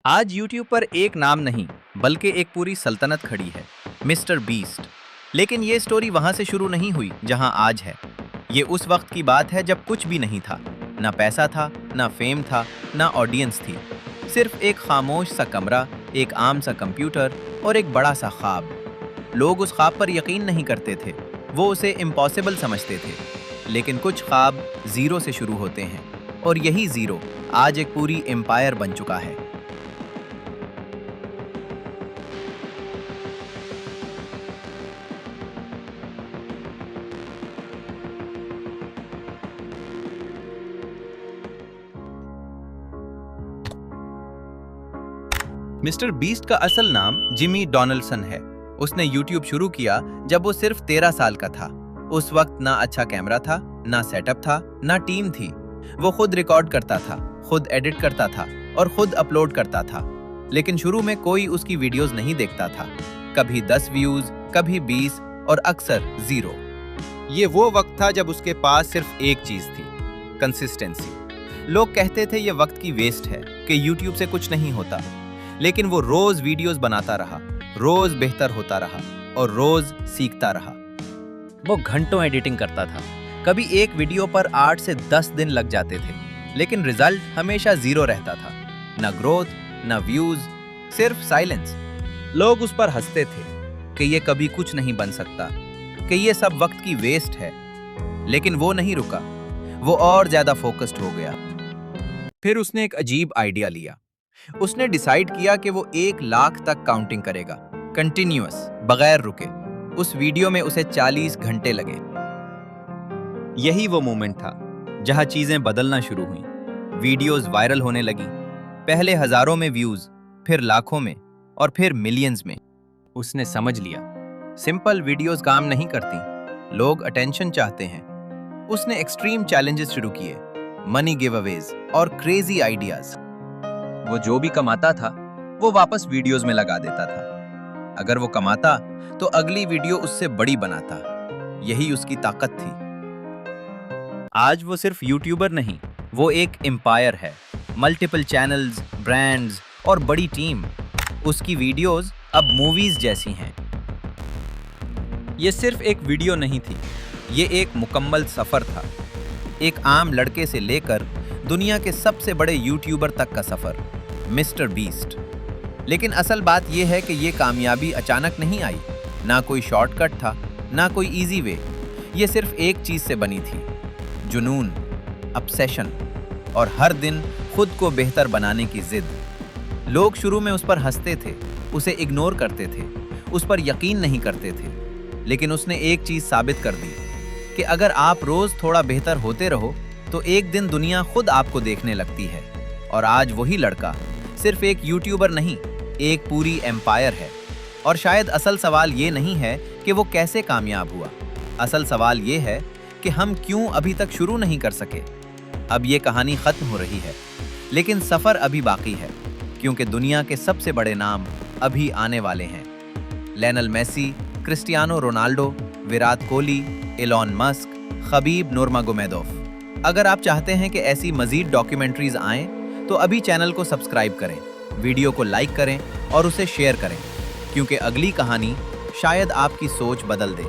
आज YouTube पर एक नाम नहीं बल्कि एक पूरी सल्तनत खड़ी है, मिस्टर बीस्ट। लेकिन ये स्टोरी वहां से शुरू नहीं हुई जहां आज है। ये उस वक्त की बात है जब कुछ भी नहीं था, ना पैसा था, ना फेम था, ना ऑडियंस थी। सिर्फ एक खामोश सा कमरा, एक आम सा कंप्यूटर और एक बड़ा सा ख्वाब। लोग उस ख्वाब पर यकीन नहीं करते थे, वो उसे इम्पॉसिबल समझते थे। लेकिन कुछ ख्वाब जीरो से शुरू होते हैं और यही जीरो आज एक पूरी एम्पायर बन चुका है। मिस्टर बीस्ट का असल नाम जिमी डोनाल्डसन है। उसने YouTube शुरू किया जब वो सिर्फ 13 साल का था। उस वक्त ना अच्छा कैमरा था, ना सेटअप था, ना टीम थी। वो खुद रिकॉर्ड करता था, खुद एडिट करता था और खुद अपलोड करता था। लेकिन शुरू में कोई उसकी वीडियोस नहीं देखता था। कभी 10 व्यूज, कभी 20 और अक्सर 0। ये वो वक्त था जब उसके पास सिर्फ एक चीज थी, कंसिस्टेंसी। लोग कहते थे ये वक्त की वेस्ट है कि YouTube से कुछ नहीं होता। लेकिन वो रोज वीडियोस बनाता रहा, रोज बेहतर होता रहा और रोज सीखता रहा। वो घंटों एडिटिंग करता था। कभी एक वीडियो पर 8 से 10 दिन लग जाते थे, लेकिन रिजल्ट हमेशा 0 रहता था। ना ग्रोथ, ना व्यूज, सिर्फ साइलेंस। लोग उस पर हंसते थे कि ये कभी कुछ नहीं बन सकता, कि ये सब वक्त की वेस्ट है। लेकिन वो नहीं रुका, वो और ज्यादा फोकस्ड हो गया। फिर उसने एक अजीब आइडिया लिया। उसने डिसाइड किया कि वो 1 लाख तक काउंटिंग करेगा, कंटिन्यूअस, बगैर रुके। उस वीडियो में उसे 40 घंटे लगे। यही वो मोमेंट था जहां चीजें बदलना शुरू हुई। वीडियोस वायरल होने लगी, पहले हजारों में व्यूज, फिर लाखों में और फिर मिलियंस में। उसने समझ लिया, सिंपल वीडियोस काम नहीं करती, लोग अटेंशन चाहते हैं। उसने एक्सट्रीम चैलेंजेस शुरू किए, मनी गिव अवेज और क्रेजी आइडियाज। वो जो भी कमाता था वो वापस वीडियोस में लगा देता था। अगर वो कमाता तो अगली वीडियो उससे बड़ी बनाता। यही उसकी ताकत थी। आज वो सिर्फ यूट्यूबर नहीं, वो एक एम्पायर है। मल्टीपल चैनल्स, ब्रांड्स और बड़ी टीम। उसकी वीडियोस अब मूवीज जैसी हैं। ये सिर्फ एक वीडियो नहीं थी, ये एक मुकम्मल सफर था। एक आम लड़के से लेकर दुनिया के सबसे बड़े यूट्यूबर तक का सफर, मिस्टर बीस्ट। लेकिन असल बात यह है कि ये कामयाबी अचानक नहीं आई। ना कोई शॉर्टकट था, ना कोई इजी वे। ये सिर्फ एक चीज से बनी थी, जुनून, ऑब्सेशन और हर दिन खुद को बेहतर बनाने की जिद। लोग शुरू में उस पर हंसते थे, उसे इग्नोर करते थे, उस पर यकीन नहीं करते थे। लेकिन उसने एक चीज साबित कर दी कि अगर आप रोज थोड़ा बेहतर होते रहो तो एक दिन दुनिया खुद आपको देखने लगती है। और आज वही लड़का सिर्फ एक यूट्यूबर नहीं, एक पूरी एम्पायर है। और शायद असल सवाल ये नहीं है कि वो कैसे कामयाब हुआ। असल सवाल ये है कि हम क्यों अभी तक शुरू नहीं कर सके। अब ये कहानी खत्म हो रही है, लेकिन सफर अभी बाकी है, क्योंकि दुनिया के सबसे बड़े नाम अभी आने वाले हैं। Lionel Messi, Cristiano Ronaldo, Virat Kohli, Elon Musk, Khabib Nurmagomedov. अगर आप चाहते हैं कि ऐसी मजीद डॉक्यूमेंट्रीज आएं, तो अभी चैनल को सब्सक्राइब करें, वीडियो को लाइक करें और उसे शेयर करें, क्योंकि अगली कहानी शायद आपकी सोच बदल दे।